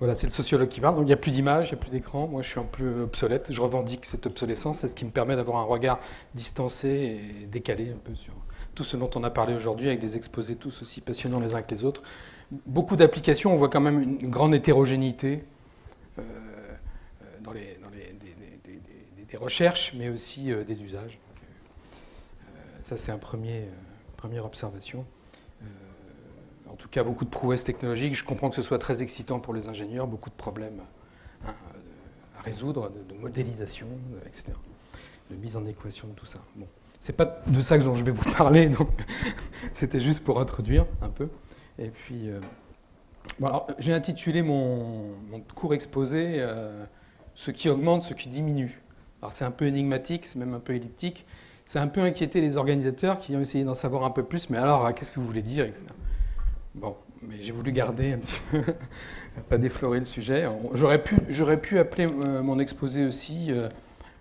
Voilà, c'est le sociologue qui parle. Donc il n'y a plus d'image, il n'y a plus d'écran. Moi, je suis un peu obsolète. Je revendique cette obsolescence. C'est ce qui me permet d'avoir un regard distancé et décalé un peu sur tout ce dont on a parlé aujourd'hui, avec des exposés tous aussi passionnants les uns que les autres. Beaucoup d'applications, on voit quand même une grande hétérogénéité dans des recherches, mais aussi des usages. Donc, ça, c'est première observation. En tout cas, beaucoup de prouesses technologiques. Je comprends que ce soit très excitant pour les ingénieurs, beaucoup de problèmes à résoudre, de modélisation, etc., de mise en équation de tout ça. Bon, c'est pas de ça dont je vais vous parler, donc c'était juste pour introduire un peu. Et puis, bon, j'ai intitulé mon court exposé ce qui augmente, ce qui diminue. Alors c'est un peu énigmatique, c'est même un peu elliptique. C'est un peu inquiété les organisateurs qui ont essayé d'en savoir un peu plus, mais alors, qu'est-ce que vous voulez dire, etc. Bon, mais j'ai voulu garder un petit peu, pas déflorer le sujet. J'aurais pu appeler mon exposé aussi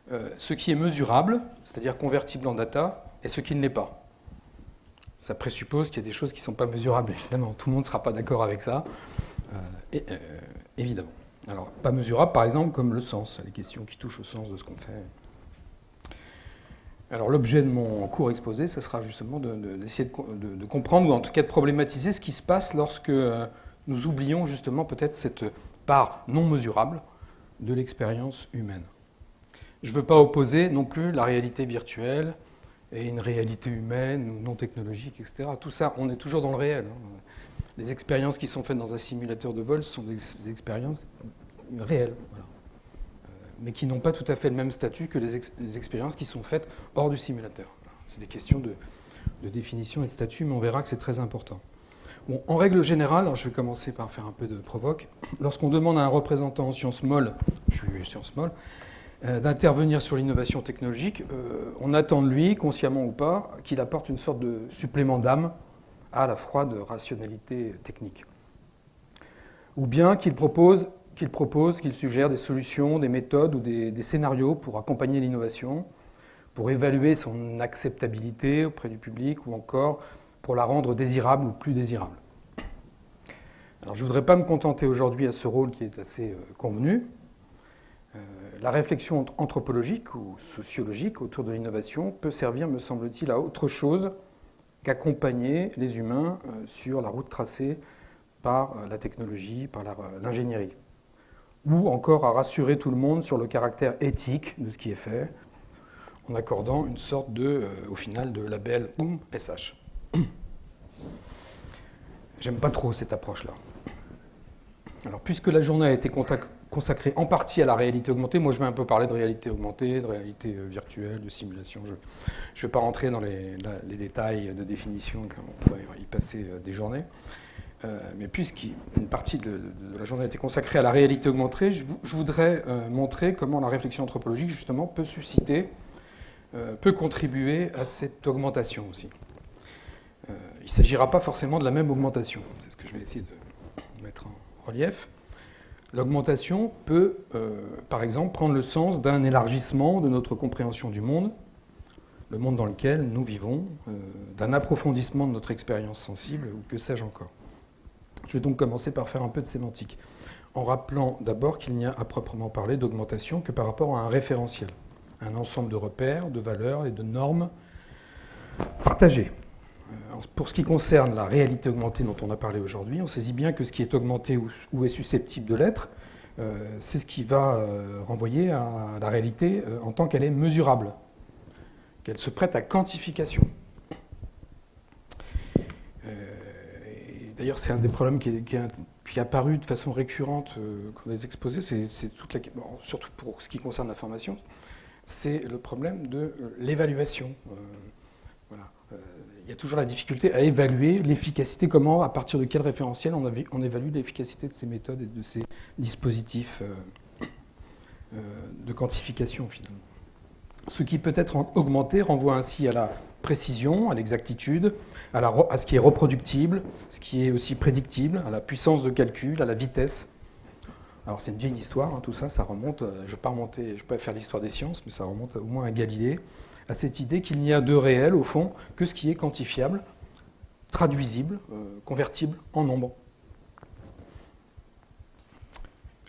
ce qui est mesurable, c'est-à-dire convertible en data, et ce qui ne l'est pas. Ça présuppose qu'il y a des choses qui ne sont pas mesurables, évidemment. Tout le monde ne sera pas d'accord avec ça, évidemment. Alors, pas mesurable, par exemple, comme le sens, les questions qui touchent au sens de ce qu'on fait. Alors l'objet de mon court exposé, ce sera justement d'essayer de comprendre, ou en tout cas de problématiser ce qui se passe lorsque nous oublions justement peut-être cette part non mesurable de l'expérience humaine. Je ne veux pas opposer non plus la réalité virtuelle et une réalité humaine ou non technologique, etc. Tout ça, on est toujours dans le réel. Les expériences qui sont faites dans un simulateur de vol sont des expériences réelles. Voilà. Mais qui n'ont pas tout à fait le même statut que les expériences qui sont faites hors du simulateur. C'est des questions de définition et de statut, mais on verra que c'est très important. Bon, en règle générale, alors je vais commencer par faire un peu de provoque, lorsqu'on demande à un représentant en sciences molles, je suis sciences molles, d'intervenir sur l'innovation technologique, on attend de lui, consciemment ou pas, qu'il apporte une sorte de supplément d'âme à la froide rationalité technique. Ou bien qu'il suggère des solutions, des méthodes ou des scénarios pour accompagner l'innovation, pour évaluer son acceptabilité auprès du public ou encore pour la rendre désirable ou plus désirable. Alors, je ne voudrais pas me contenter aujourd'hui à ce rôle qui est assez convenu. La réflexion anthropologique ou sociologique autour de l'innovation peut servir, me semble-t-il, à autre chose qu'accompagner les humains sur la route tracée par la technologie, par l'ingénierie. Ou encore à rassurer tout le monde sur le caractère éthique de ce qui est fait, en accordant une sorte au final, de label SH. J'aime pas trop cette approche-là. Alors, puisque la journée a été consacrée en partie à la réalité augmentée, moi je vais un peu parler de réalité augmentée, de réalité virtuelle, de simulation. Je ne vais pas rentrer dans les détails de définition, on pourrait y passer des journées. Mais puisqu'une partie de la journée a été consacrée à la réalité augmentée, je voudrais montrer comment la réflexion anthropologique, justement, peut contribuer à cette augmentation aussi. Il ne s'agira pas forcément de la même augmentation, c'est ce que je vais essayer de mettre en relief. L'augmentation peut, par exemple, prendre le sens d'un élargissement de notre compréhension du monde, le monde dans lequel nous vivons, d'un approfondissement de notre expérience sensible, ou que sais-je encore. Je vais donc commencer par faire un peu de sémantique, en rappelant d'abord qu'il n'y a à proprement parler d'augmentation que par rapport à un référentiel, un ensemble de repères, de valeurs et de normes partagées. Pour ce qui concerne la réalité augmentée dont on a parlé aujourd'hui, on saisit bien que ce qui est augmenté ou est susceptible de l'être, c'est ce qui va renvoyer à la réalité en tant qu'elle est mesurable, qu'elle se prête à quantification. D'ailleurs, c'est un des problèmes qui est apparu de façon récurrente dans les exposés, surtout pour ce qui concerne la formation, c'est le problème de l'évaluation. Voilà. Il y a toujours la difficulté à évaluer l'efficacité, comment, à partir de quel référentiel on évalue l'efficacité de ces méthodes et de ces dispositifs de quantification, finalement. Ce qui peut être augmenté renvoie ainsi à la précision, à l'exactitude, à ce qui est reproductible, ce qui est aussi prédictible, à la puissance de calcul, à la vitesse. Alors c'est une vieille histoire, tout ça, ça remonte, je ne vais pas faire l'histoire des sciences, mais ça remonte au moins à Galilée, à cette idée qu'il n'y a de réel, au fond, que ce qui est quantifiable, traduisible, convertible en nombre.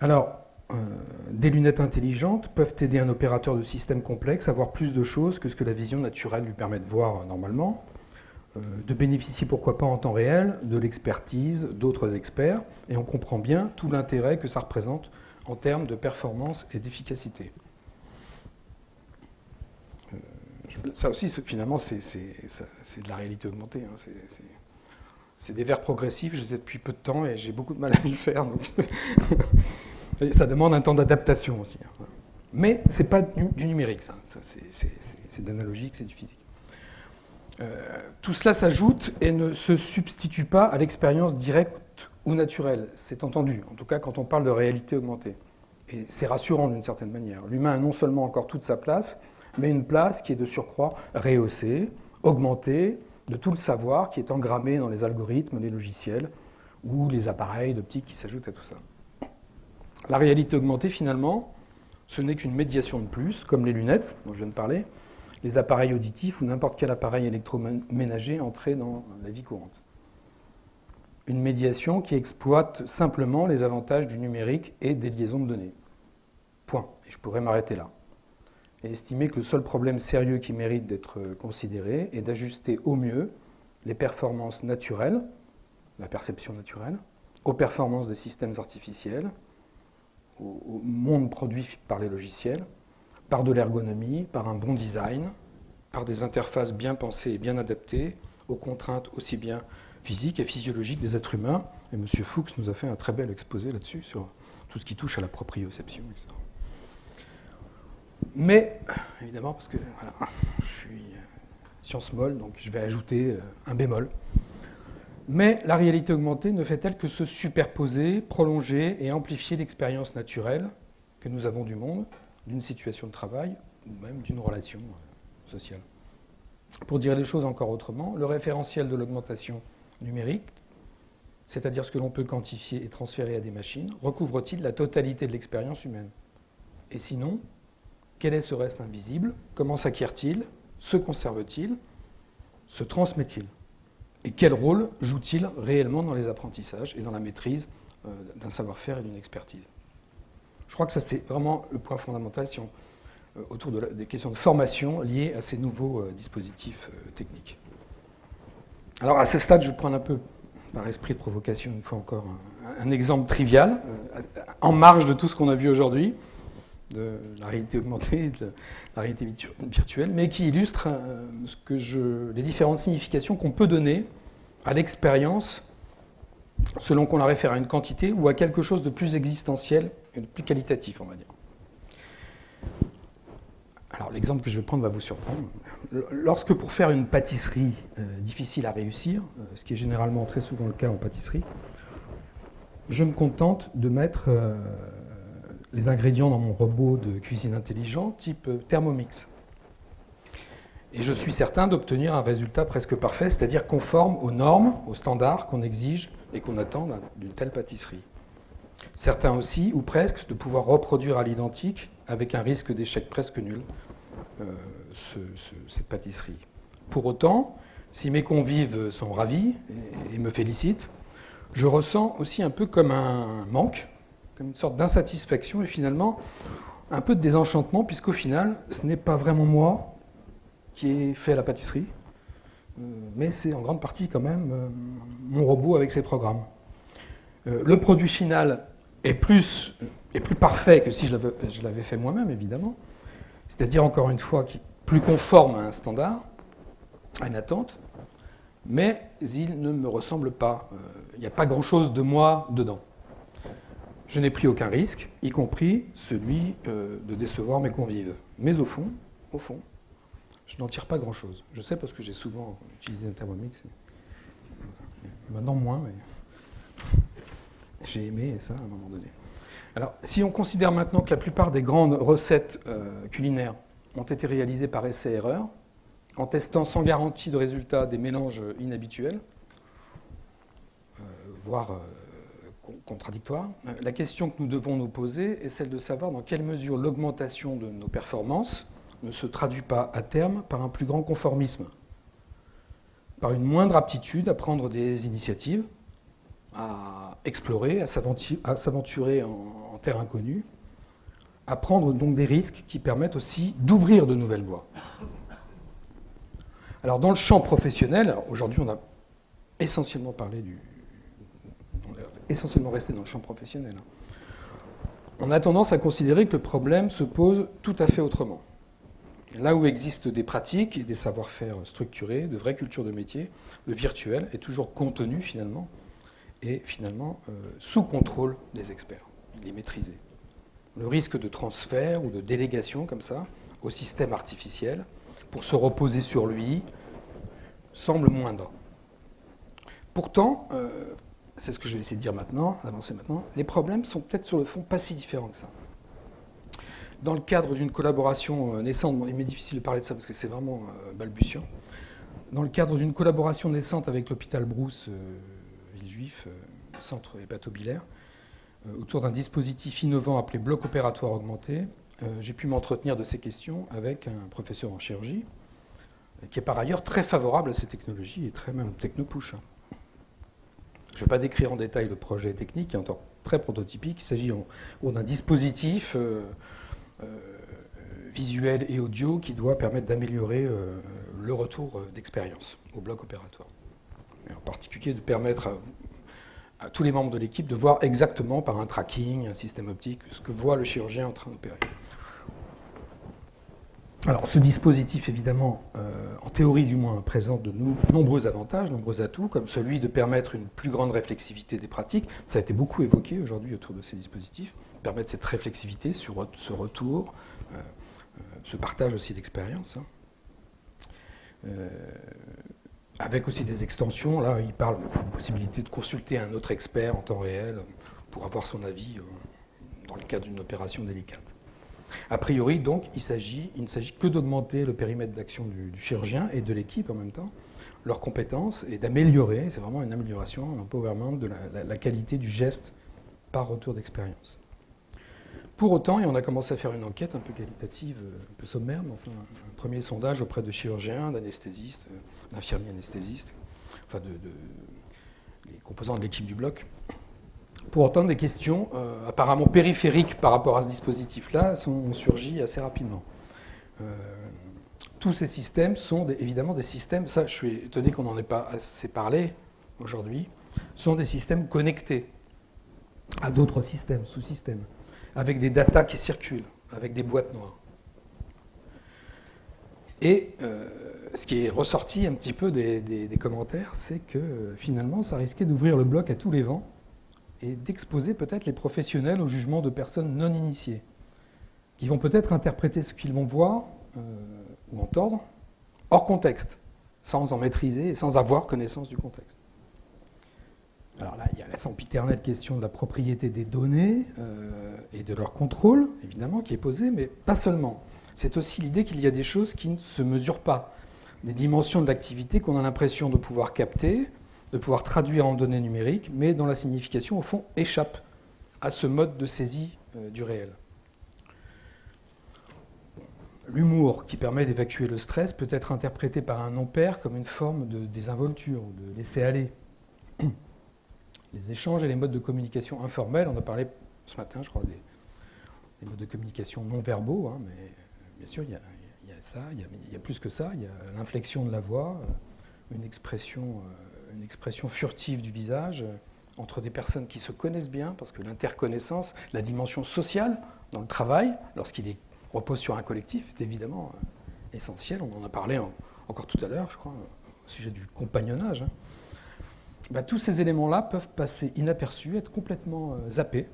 Alors, des lunettes intelligentes peuvent aider un opérateur de système complexe à voir plus de choses que ce que la vision naturelle lui permet de voir normalement, de bénéficier pourquoi pas en temps réel de l'expertise d'autres experts, et on comprend bien tout l'intérêt que ça représente en termes de performance et d'efficacité. Ça aussi, finalement, c'est de la réalité augmentée. Hein. C'est des vers progressifs, je les ai depuis peu de temps et j'ai beaucoup de mal à m'y faire. Donc ça demande un temps d'adaptation aussi. Hein. Mais ce n'est pas du numérique, ça. C'est de l'analogique, c'est du physique. Tout cela s'ajoute et ne se substitue pas à l'expérience directe ou naturelle. C'est entendu, en tout cas quand on parle de réalité augmentée. Et c'est rassurant d'une certaine manière. L'humain a non seulement encore toute sa place, mais une place qui est de surcroît rehaussée, augmentée, de tout le savoir qui est engrammé dans les algorithmes, les logiciels ou les appareils d'optique qui s'ajoutent à tout ça. La réalité augmentée, finalement, ce n'est qu'une médiation de plus, comme les lunettes dont je viens de parler, les appareils auditifs ou n'importe quel appareil électroménager entré dans la vie courante. Une médiation qui exploite simplement les avantages du numérique et des liaisons de données. Point. Et je pourrais m'arrêter là. Et estimer que le seul problème sérieux qui mérite d'être considéré est d'ajuster au mieux les performances naturelles, la perception naturelle, aux performances des systèmes artificiels, au monde produit par les logiciels, par de l'ergonomie, par un bon design, par des interfaces bien pensées et bien adaptées aux contraintes aussi bien physiques et physiologiques des êtres humains. Et M. Fuchs nous a fait un très bel exposé là-dessus, sur tout ce qui touche à la proprioception, etc. Mais, évidemment, parce que voilà, je suis science molle, donc je vais ajouter un bémol. Mais la réalité augmentée ne fait-elle que se superposer, prolonger et amplifier l'expérience naturelle que nous avons du monde, d'une situation de travail ou même d'une relation sociale. Pour dire les choses encore autrement, le référentiel de l'augmentation numérique, c'est-à-dire ce que l'on peut quantifier et transférer à des machines, recouvre-t-il la totalité de l'expérience humaine? Et sinon, quel est ce reste invisible? Comment s'acquiert-il? Se conserve-t-il? Se transmet-il? Et quel rôle joue-t-il réellement dans les apprentissages et dans la maîtrise d'un savoir-faire et d'une expertise? Je crois que ça, c'est vraiment le point fondamental autour des questions de formation liées à ces nouveaux dispositifs techniques. Alors, à ce stade, je vais prendre un peu, par esprit de provocation, une fois encore, un exemple trivial, en marge de tout ce qu'on a vu aujourd'hui, de la réalité augmentée, de la réalité virtuelle, mais qui illustre les différentes significations qu'on peut donner à l'expérience selon qu'on la réfère à une quantité ou à quelque chose de plus existentiel et de plus qualitatif, on va dire. Alors l'exemple que je vais prendre va vous surprendre. Lorsque pour faire une pâtisserie difficile à réussir, ce qui est généralement très souvent le cas en pâtisserie, je me contente de mettre les ingrédients dans mon robot de cuisine intelligent type Thermomix. Et je suis certain d'obtenir un résultat presque parfait, c'est-à-dire conforme aux normes, aux standards qu'on exige et qu'on attend d'une telle pâtisserie. Certains aussi, ou presque, de pouvoir reproduire à l'identique, avec un risque d'échec presque nul, cette pâtisserie. Pour autant, si mes convives sont ravis et me félicitent, je ressens aussi un peu comme un manque, comme une sorte d'insatisfaction et finalement un peu de désenchantement, puisqu'au final, ce n'est pas vraiment moi qui ai fait la pâtisserie, mais c'est en grande partie quand même mon robot avec ses programmes. Le produit final est plus parfait que si je l'avais fait moi-même, évidemment, c'est-à-dire, encore une fois, plus conforme à un standard, à une attente, mais il ne me ressemble pas. Il n'y a pas grand-chose de moi dedans. Je n'ai pris aucun risque, y compris celui de décevoir mes convives. Mais au fond, je n'en tire pas grand-chose. Je sais parce que j'ai souvent utilisé un Thermomix. Maintenant moins, mais j'ai aimé ça à un moment donné. Alors, si on considère maintenant que la plupart des grandes recettes culinaires ont été réalisées par essai-erreur, en testant sans garantie de résultat des mélanges inhabituels, voire contradictoires, la question que nous devons nous poser est celle de savoir dans quelle mesure l'augmentation de nos performances ne se traduit pas à terme par un plus grand conformisme, par une moindre aptitude à prendre des initiatives, à explorer, à s'aventurer en terre inconnue, à prendre donc des risques qui permettent aussi d'ouvrir de nouvelles voies. Alors dans le champ professionnel, aujourd'hui on a essentiellement essentiellement resté dans le champ professionnel. On a tendance à considérer que le problème se pose tout à fait autrement. Là où existent des pratiques et des savoir-faire structurés, de vraies cultures de métier, le virtuel est toujours contenu finalement, et finalement sous contrôle des experts. Il est maîtrisé. Le risque de transfert ou de délégation comme ça au système artificiel pour se reposer sur lui semble moindre. Pourtant, c'est ce que je vais essayer de dire maintenant, d'avancer maintenant, les problèmes sont peut-être sur le fond pas si différents que ça. Dans le cadre d'une collaboration naissante, il m'est difficile de parler de ça parce que c'est vraiment balbutiant, dans le cadre d'une collaboration naissante avec l'hôpital Brousse, Villejuif, centre hépatobiliaire, autour d'un dispositif innovant appelé bloc opératoire augmenté, j'ai pu m'entretenir de ces questions avec un professeur en chirurgie, qui est par ailleurs très favorable à ces technologies et très même techno-push. Je ne vais pas décrire en détail le projet technique, qui est encore très prototypique. Il s'agit d'un dispositif visuel et audio qui doit permettre d'améliorer le retour d'expérience au bloc opératoire. Et en particulier de permettre à tous les membres de l'équipe de voir exactement par un tracking, un système optique, ce que voit le chirurgien en train d'opérer. Alors ce dispositif, évidemment, en théorie du moins, présente de nombreux avantages, nombreux atouts, comme celui de permettre une plus grande réflexivité des pratiques. Ça a été beaucoup évoqué aujourd'hui autour de ces dispositifs, permettre cette réflexivité sur ce retour, ce partage aussi d'expérience. Avec aussi des extensions, là il parle de la possibilité de consulter un autre expert en temps réel pour avoir son avis dans le cadre d'une opération délicate. A priori, donc, il ne s'agit que d'augmenter le périmètre d'action du chirurgien et de l'équipe en même temps, leurs compétences, et d'améliorer, c'est vraiment une amélioration, un empowerment de la qualité du geste par retour d'expérience. Pour autant, et on a commencé à faire une enquête un peu qualitative, un peu sommaire, mais enfin un premier sondage auprès de chirurgiens, d'anesthésistes, d'infirmiers anesthésistes, enfin les composants de l'équipe du bloc. Pour autant, des questions apparemment périphériques par rapport à ce dispositif-là ont surgi assez rapidement. Tous ces systèmes sont évidemment des systèmes, ça je suis étonné qu'on n'en ait pas assez parlé aujourd'hui, sont des systèmes connectés à d'autres systèmes, sous-systèmes, avec des datas qui circulent, avec des boîtes noires. Et ce qui est ressorti un petit peu des commentaires, c'est que finalement ça risquait d'ouvrir le bloc à tous les vents et d'exposer peut-être les professionnels au jugement de personnes non initiées, qui vont peut-être interpréter ce qu'ils vont voir ou entendre hors contexte, sans en maîtriser et sans avoir connaissance du contexte. Alors là, il y a la sempiternelle question de la propriété des données et de leur contrôle, évidemment, qui est posée, mais pas seulement. C'est aussi l'idée qu'il y a des choses qui ne se mesurent pas, des dimensions de l'activité qu'on a l'impression de pouvoir capter, de pouvoir traduire en données numériques, mais dont la signification, au fond, échappe à ce mode de saisie du réel. L'humour qui permet d'évacuer le stress peut être interprété par un non-père comme une forme de désinvolture ou de laisser aller. Les échanges et les modes de communication informels, on a parlé ce matin, je crois, des modes de communication non verbaux, hein, mais bien sûr, il y a ça, il y a plus que ça, il y a l'inflexion de la voix, une expression furtive du visage, entre des personnes qui se connaissent bien, parce que l'interconnaissance, la dimension sociale dans le travail, lorsqu'il repose sur un collectif, est évidemment essentielle. On en a parlé encore tout à l'heure, je crois, au sujet du compagnonnage. Tous ces éléments-là peuvent passer inaperçus, être complètement zappés,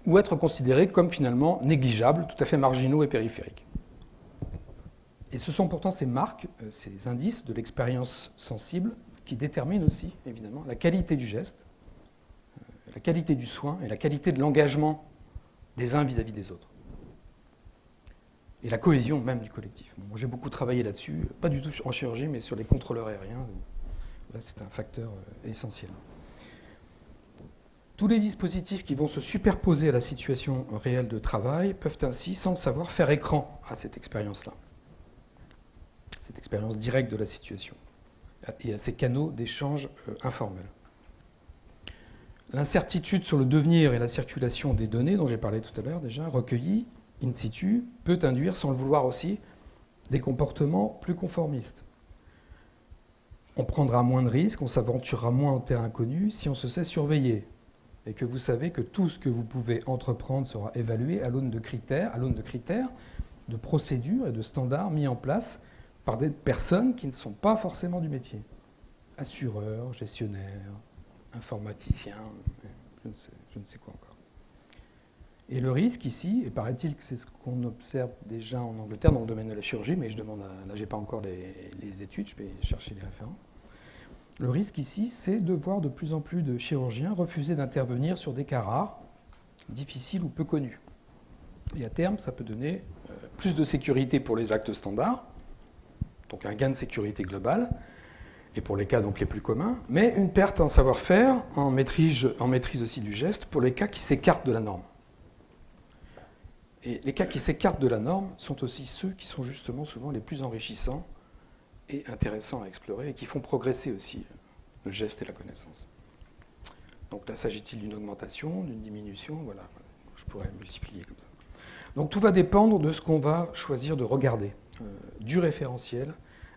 ou être considérés comme finalement négligeables, tout à fait marginaux et périphériques. Et ce sont pourtant ces marques, ces indices de l'expérience sensible qui déterminent aussi, évidemment, la qualité du geste, la qualité du soin et la qualité de l'engagement des uns vis-à-vis des autres. Et la cohésion même du collectif. Moi, j'ai beaucoup travaillé là-dessus, pas du tout en chirurgie, mais sur les contrôleurs aériens. Là, c'est un facteur essentiel. Tous les dispositifs qui vont se superposer à la situation réelle de travail peuvent ainsi, sans le savoir, faire écran à cette expérience-là. Cette expérience directe de la situation et à ces canaux d'échange informels. L'incertitude sur le devenir et la circulation des données, dont j'ai parlé tout à l'heure déjà, recueillies in situ, peut induire, sans le vouloir aussi, des comportements plus conformistes. On prendra moins de risques, on s'aventurera moins en terrain inconnu si on se sait surveiller. Et que vous savez que tout ce que vous pouvez entreprendre sera évalué à l'aune de critères, de procédures et de standards mis en place par des personnes qui ne sont pas forcément du métier. Assureurs, gestionnaires, informaticiens, je ne sais quoi encore. Et le risque ici, et paraît-il que c'est ce qu'on observe déjà en Angleterre dans le domaine de la chirurgie, mais je demande, là j'ai pas encore les études, je vais chercher les références. Le risque ici, c'est de voir de plus en plus de chirurgiens refuser d'intervenir sur des cas rares, difficiles ou peu connus. Et à terme, ça peut donner plus de sécurité pour les actes standards, donc un gain de sécurité global, et pour les cas donc les plus communs, mais une perte en savoir-faire, en maîtrise aussi du geste, pour les cas qui s'écartent de la norme. Et les cas qui s'écartent de la norme sont aussi ceux qui sont justement souvent les plus enrichissants et intéressants à explorer, et qui font progresser aussi le geste et la connaissance. Donc là, s'agit-il d'une augmentation, d'une diminution? Voilà, je pourrais multiplier comme ça. Donc tout va dépendre de ce qu'on va choisir de regarder, du référentiel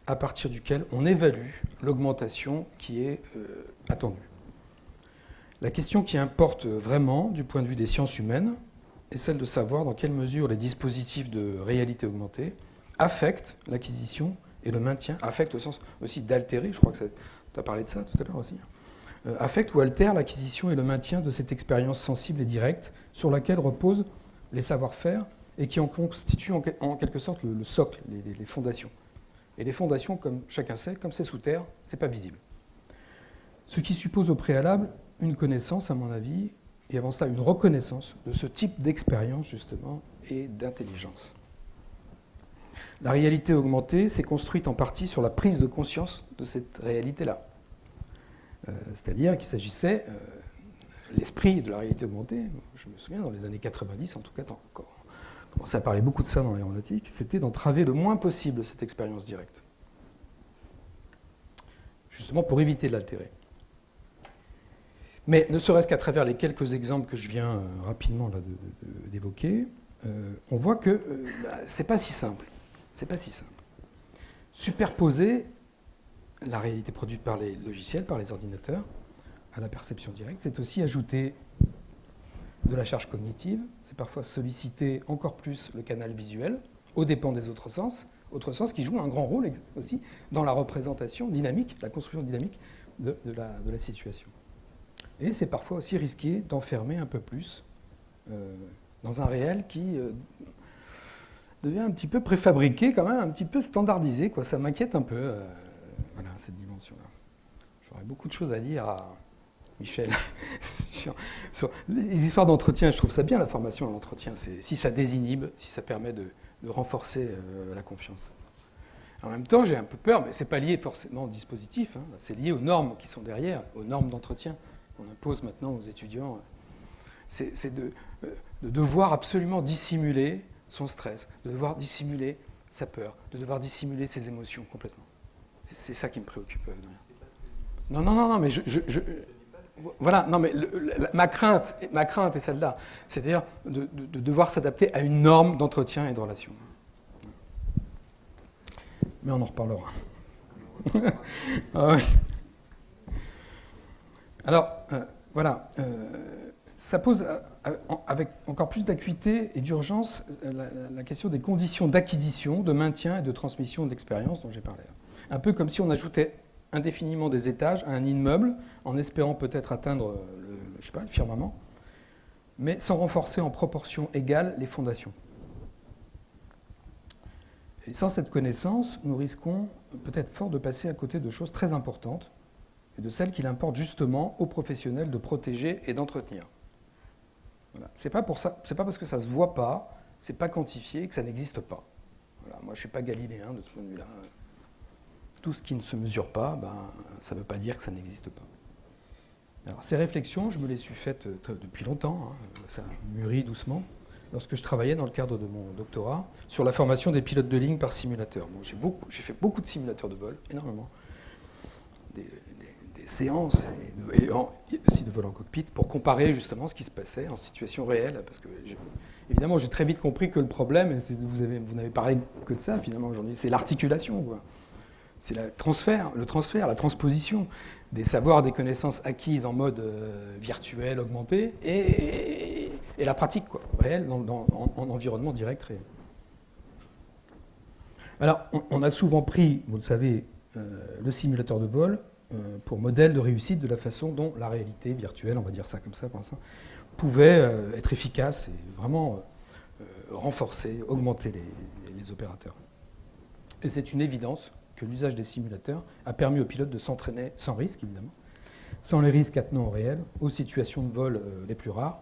à partir duquel on évalue l'augmentation qui est attendue. La question qui importe vraiment du point de vue des sciences humaines est celle de savoir dans quelle mesure les dispositifs de réalité augmentée affectent l'acquisition et le maintien, affectent au sens aussi d'altérer, je crois que tu as parlé de ça tout à l'heure aussi, affectent ou altèrent l'acquisition et le maintien de cette expérience sensible et directe sur laquelle reposent les savoir-faire et qui en constituent en quelque sorte le socle, les fondations. Et les fondations, comme chacun sait, comme c'est sous terre, ce n'est pas visible. Ce qui suppose au préalable une connaissance, à mon avis, et avant cela une reconnaissance de ce type d'expérience, justement, et d'intelligence. La réalité augmentée s'est construite en partie sur la prise de conscience de cette réalité-là. C'est-à-dire qu'il s'agissait, l'esprit de la réalité augmentée, je me souviens, dans les années 90, en tout cas, on commençait à parler beaucoup de ça dans l'aéronautique, c'était d'entraver le moins possible cette expérience directe. Justement pour éviter de l'altérer. Mais ne serait-ce qu'à travers les quelques exemples que je viens rapidement là, d'évoquer, on voit que c'est pas si simple. C'est pas si simple. Superposer la réalité produite par les logiciels, par les ordinateurs, à la perception directe, c'est aussi ajouter de la charge cognitive, c'est parfois solliciter encore plus le canal visuel, aux dépens des autres sens qui jouent un grand rôle aussi dans la représentation dynamique, la construction dynamique de la situation. Et c'est parfois aussi risqué d'enfermer un peu plus dans un réel qui devient un petit peu préfabriqué, quand même, un petit peu standardisé, quoi. Ça m'inquiète un peu, voilà, cette dimension-là. J'aurais beaucoup de choses à dire à Michel sur les histoires d'entretien. Je trouve ça bien, la formation à l'entretien. Si ça désinhibe, si ça permet de renforcer la confiance. En même temps, j'ai un peu peur, mais ce n'est pas lié forcément au dispositif, hein. C'est lié aux normes qui sont derrière, aux normes d'entretien qu'on impose maintenant aux étudiants. C'est de devoir absolument dissimuler son stress, de devoir dissimuler sa peur, de devoir dissimuler ses émotions complètement. C'est ça qui me préoccupe. Non, mais voilà, non, mais ma crainte est celle-là. C'est-à-dire de devoir s'adapter à une norme d'entretien et de relation. Mais on en reparlera. Ah ouais. Alors, voilà. Ça pose avec encore plus d'acuité et d'urgence la question des conditions d'acquisition, de maintien et de transmission de l'expérience dont j'ai parlé. Un peu comme si on ajoutait indéfiniment des étages à un immeuble en espérant peut-être atteindre le firmament, mais sans renforcer en proportion égale les fondations. Et sans cette connaissance, nous risquons peut-être fort de passer à côté de choses très importantes et de celles qu'il importe justement aux professionnels de protéger et d'entretenir. Voilà. C'est pas parce que ça ne se voit pas, c'est pas quantifié, que ça n'existe pas. Voilà. Moi, je ne suis pas galiléen de ce point de vue-là. Tout ce qui ne se mesure pas, ça ne veut pas dire que ça n'existe pas. Alors, ces réflexions, je me les suis faites depuis longtemps, hein, ça mûrit doucement, lorsque je travaillais dans le cadre de mon doctorat sur la formation des pilotes de ligne par simulateur. Bon, j'ai fait beaucoup de simulateurs de vol, énormément. Des séances et aussi de vol en cockpit pour comparer justement ce qui se passait en situation réelle. Parce que, évidemment, j'ai très vite compris que le problème, et vous n'avez parlé que de ça finalement aujourd'hui, c'est l'articulation, quoi. C'est le transfert, la transposition des savoirs, des connaissances acquises en mode virtuel, augmenté, et la pratique, quoi, réelle, en environnement direct réel. Alors, on a souvent pris, vous le savez, le simulateur de vol pour modèle de réussite de la façon dont la réalité virtuelle, on va dire ça comme ça pour l'instant, pouvait être efficace et vraiment renforcer, augmenter les opérateurs. Et c'est une évidence que l'usage des simulateurs a permis aux pilotes de s'entraîner sans risque, évidemment, sans les risques attenants au réel, aux situations de vol les plus rares,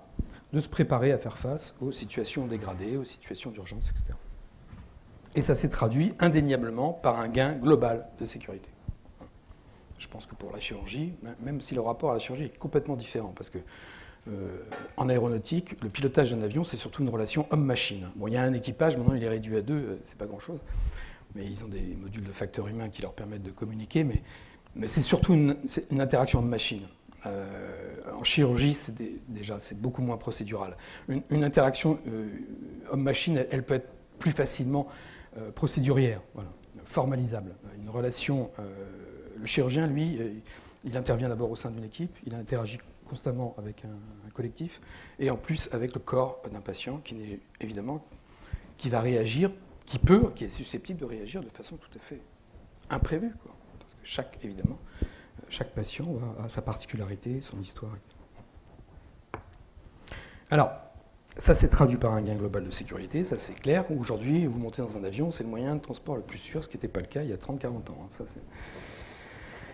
de se préparer à faire face aux situations dégradées, aux situations d'urgence, etc. Et ça s'est traduit indéniablement par un gain global de sécurité. Je pense que pour la chirurgie, même si le rapport à la chirurgie est complètement différent, parce que en aéronautique, le pilotage d'un avion, c'est surtout une relation homme-machine. Bon, il y a un équipage, maintenant il est réduit à 2, c'est pas grand-chose, mais ils ont des modules de facteurs humains qui leur permettent de communiquer, mais c'est surtout une interaction homme-machine. En chirurgie, c'est beaucoup moins procédural. Une interaction homme-machine, elle peut être plus facilement procédurière, voilà, formalisable. Une relation, le chirurgien, lui, il intervient d'abord au sein d'une équipe, il interagit constamment avec un collectif, et en plus avec le corps d'un patient qui va réagir, qui est susceptible de réagir de façon tout à fait imprévue, quoi. Parce que chaque patient a sa particularité, son histoire. Alors, ça s'est traduit par un gain global de sécurité, ça c'est clair. Aujourd'hui, vous montez dans un avion, c'est le moyen de transport le plus sûr, ce qui n'était pas le cas il y a 30-40 ans.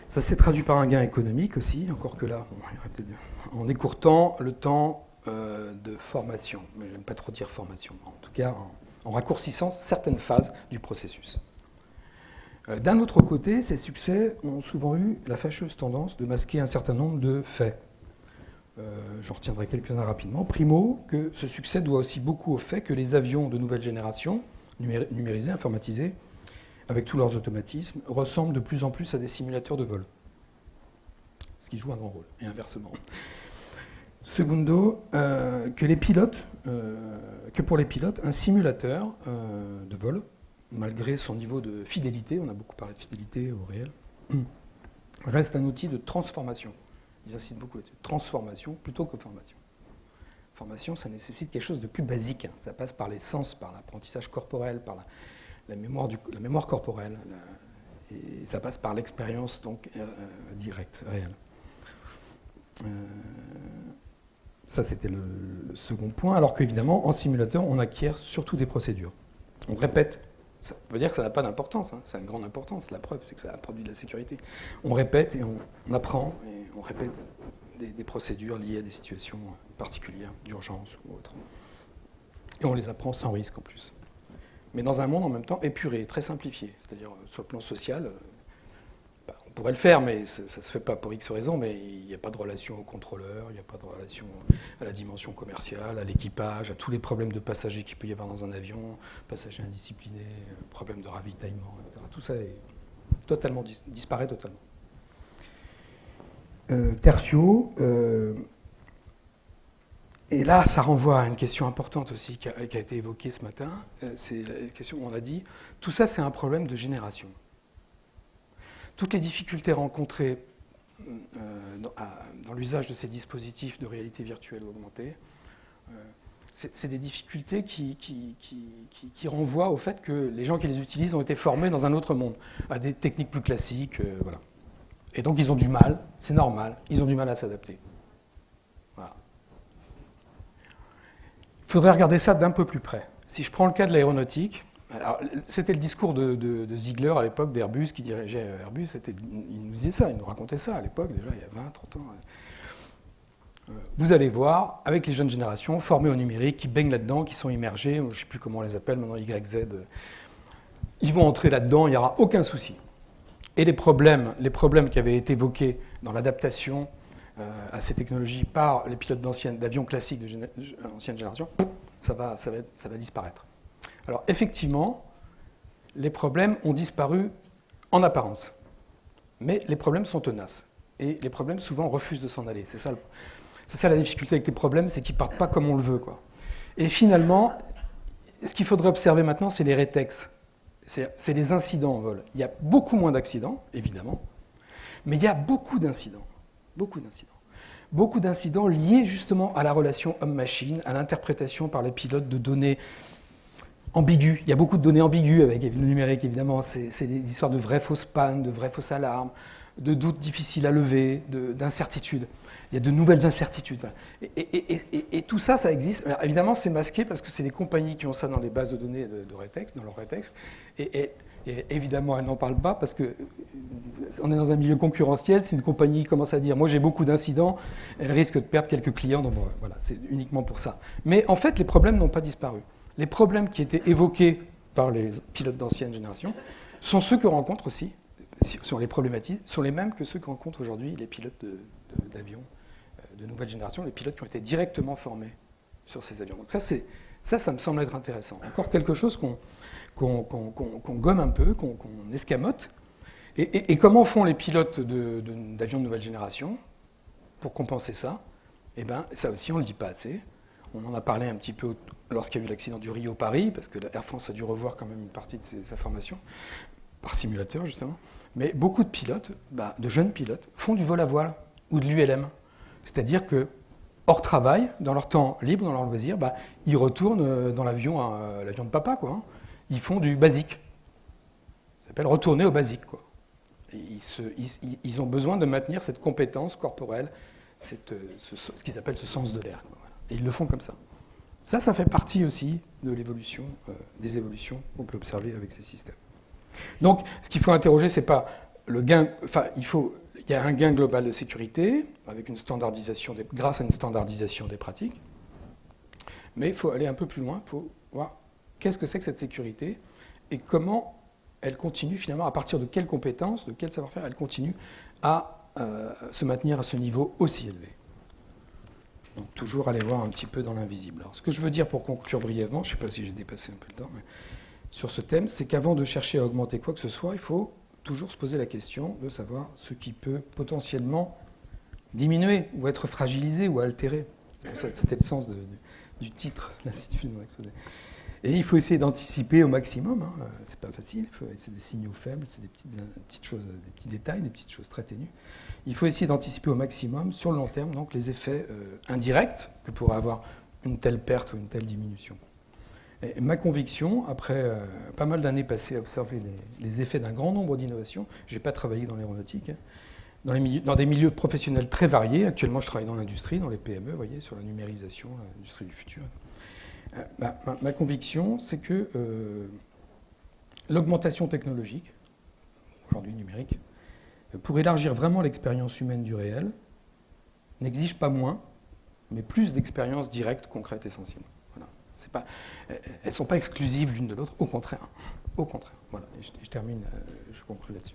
Ça s'est traduit par un gain économique aussi, encore que là, en écourtant le temps de formation. Mais je n'aime pas trop dire formation, en tout cas en raccourcissant certaines phases du processus. D'un autre côté, ces succès ont souvent eu la fâcheuse tendance de masquer un certain nombre de faits. J'en retiendrai quelques-uns rapidement. Primo, que ce succès doit aussi beaucoup au fait que les avions de nouvelle génération, numérisés, informatisés, avec tous leurs automatismes, ressemblent de plus en plus à des simulateurs de vol. Ce qui joue un grand rôle, et inversement. Secondo, que pour les pilotes, un simulateur de vol, malgré son niveau de fidélité, on a beaucoup parlé de fidélité au réel, reste un outil de transformation. Ils insistent beaucoup là-dessus. Transformation plutôt que formation. Formation, ça nécessite quelque chose de plus basique. Ça passe par les sens, par l'apprentissage corporel, par la mémoire corporelle. Et ça passe par l'expérience donc directe, réelle. Ça, c'était le second point. Alors qu'évidemment, en simulateur, on acquiert surtout des procédures. On répète. Ça veut dire que ça n'a pas d'importance, hein. Ça a une grande importance. La preuve, c'est que ça a produit de la sécurité. On répète et on apprend et on répète des procédures liées à des situations particulières, d'urgence ou autre. Et on les apprend sans risque en plus. Mais dans un monde en même temps épuré, très simplifié. C'est-à-dire, sur le plan social, on pourrait le faire, mais ça ne se fait pas pour X raisons, mais il n'y a pas de relation au contrôleur, il n'y a pas de relation à la dimension commerciale, à l'équipage, à tous les problèmes de passagers qu'il peut y avoir dans un avion, passagers indisciplinés, problèmes de ravitaillement, etc. Tout ça disparaît totalement. Tertio, et là, ça renvoie à une question importante aussi qui a été évoquée ce matin. C'est la question où on a dit, tout ça c'est un problème de génération. Toutes les difficultés rencontrées dans l'usage de ces dispositifs de réalité virtuelle ou augmentée, c'est des difficultés qui renvoient au fait que les gens qui les utilisent ont été formés dans un autre monde, à des techniques plus classiques. Voilà. Et donc ils ont du mal, c'est normal, ils ont du mal à s'adapter. Voilà. Il faudrait regarder ça d'un peu plus près. Si je prends le cas de l'aéronautique, c'était le discours de Ziegler à l'époque d'Airbus, qui dirigeait Airbus, il nous disait ça, il nous racontait ça à l'époque, déjà il y a 20, 30 ans. Vous allez voir, avec les jeunes générations, formées au numérique, qui baignent là-dedans, qui sont immergées, je ne sais plus comment on les appelle maintenant, YZ, ils vont entrer là-dedans, il n'y aura aucun souci. Et les problèmes qui avaient été évoqués dans l'adaptation à ces technologies par les pilotes d'avions classiques d'ancienne génération, ça va disparaître. Alors effectivement, les problèmes ont disparu en apparence, mais les problèmes sont tenaces. et les problèmes souvent refusent de s'en aller. C'est ça la difficulté avec les problèmes, c'est qu'ils ne partent pas comme on le veut, quoi. Et finalement, ce qu'il faudrait observer maintenant, c'est les rétextes. C'est les incidents en vol. Il y a beaucoup moins d'accidents, évidemment, mais il y a beaucoup d'incidents. Beaucoup d'incidents. Beaucoup d'incidents liés justement à la relation homme-machine, à l'interprétation par les pilotes de données ambiguës. Il y a beaucoup de données ambiguës avec le numérique, évidemment. C'est des histoires de vraies fausses pannes, de vraies fausses alarmes, de doutes difficiles à lever, d'incertitudes. Il y a de nouvelles incertitudes. Voilà. Et tout ça, ça existe. Alors, évidemment, c'est masqué parce que c'est les compagnies qui ont ça dans les bases de données de rétexte, dans leurs rétextes. Et évidemment, elles n'en parlent pas parce qu'on est dans un milieu concurrentiel. Si une compagnie commence à dire « moi, j'ai beaucoup d'incidents », elle risque de perdre quelques clients. Donc, voilà, c'est uniquement pour ça. Mais en fait, les problèmes n'ont pas disparu. Les problèmes qui étaient évoqués par les pilotes d'ancienne génération sont ceux que rencontrent aussi, sur les problématiques, sont les mêmes que ceux que rencontrent aujourd'hui les pilotes d'avions de nouvelle génération, les pilotes qui ont été directement formés sur ces avions. Donc ça me semble être intéressant. Encore quelque chose qu'on gomme un peu, qu'on escamote. Et comment font les pilotes d'avions de nouvelle génération pour compenser ça? Eh bien, ça aussi, on ne le dit pas assez. On en a parlé un petit peu lorsqu'il y a eu l'accident du Rio-Paris, parce que Air France a dû revoir quand même une partie de sa formation, par simulateur justement. Mais beaucoup de pilotes, de jeunes pilotes, font du vol à voile ou de l'ULM. C'est-à-dire que, hors travail, dans leur temps libre, dans leur loisir, ils retournent dans l'avion de papa, quoi, hein. Ils font du basique. Ça s'appelle retourner au basique, quoi. Ils ont besoin de maintenir cette compétence corporelle, ce qu'ils appellent ce sens de l'air, quoi, voilà. Et ils le font comme ça. Ça fait partie aussi de l'évolution, des évolutions qu'on peut observer avec ces systèmes. Donc, ce qu'il faut interroger, c'est pas le gain. Enfin, il y a un gain global de sécurité avec une standardisation grâce à une standardisation des pratiques. Mais il faut aller un peu plus loin. Il faut voir qu'est-ce que c'est que cette sécurité et comment elle continue finalement, à partir de quelles compétences, de quel savoir-faire, elle continue à se maintenir à ce niveau aussi élevé. Donc, toujours aller voir un petit peu dans l'invisible. Alors, ce que je veux dire pour conclure brièvement, je ne sais pas si j'ai dépassé un peu le temps, mais sur ce thème, c'est qu'avant de chercher à augmenter quoi que ce soit, il faut toujours se poser la question de savoir ce qui peut potentiellement diminuer ou être fragilisé ou altéré. C'était le sens du titre, l'intitulé de mon exposé. Et il faut essayer d'anticiper au maximum, hein. C'est pas facile, c'est des signaux faibles, c'est des petites choses, des petits détails, des petites choses très ténues. Il faut essayer d'anticiper au maximum, sur le long terme, donc, les effets indirects que pourrait avoir une telle perte ou une telle diminution. Et ma conviction, après pas mal d'années passées à observer les effets d'un grand nombre d'innovations, je n'ai pas travaillé dans l'aéronautique, hein, dans des milieux professionnels très variés. Actuellement, je travaille dans l'industrie, dans les PME, vous voyez, sur la numérisation, l'industrie du futur. Ma conviction, c'est que l'augmentation technologique, aujourd'hui numérique, pour élargir vraiment l'expérience humaine du réel, n'exige pas moins, mais plus d'expériences directes, concrètes et sensibles. Elles ne sont pas exclusives l'une de l'autre, au contraire. Au contraire. Voilà, et je termine, je conclue là-dessus.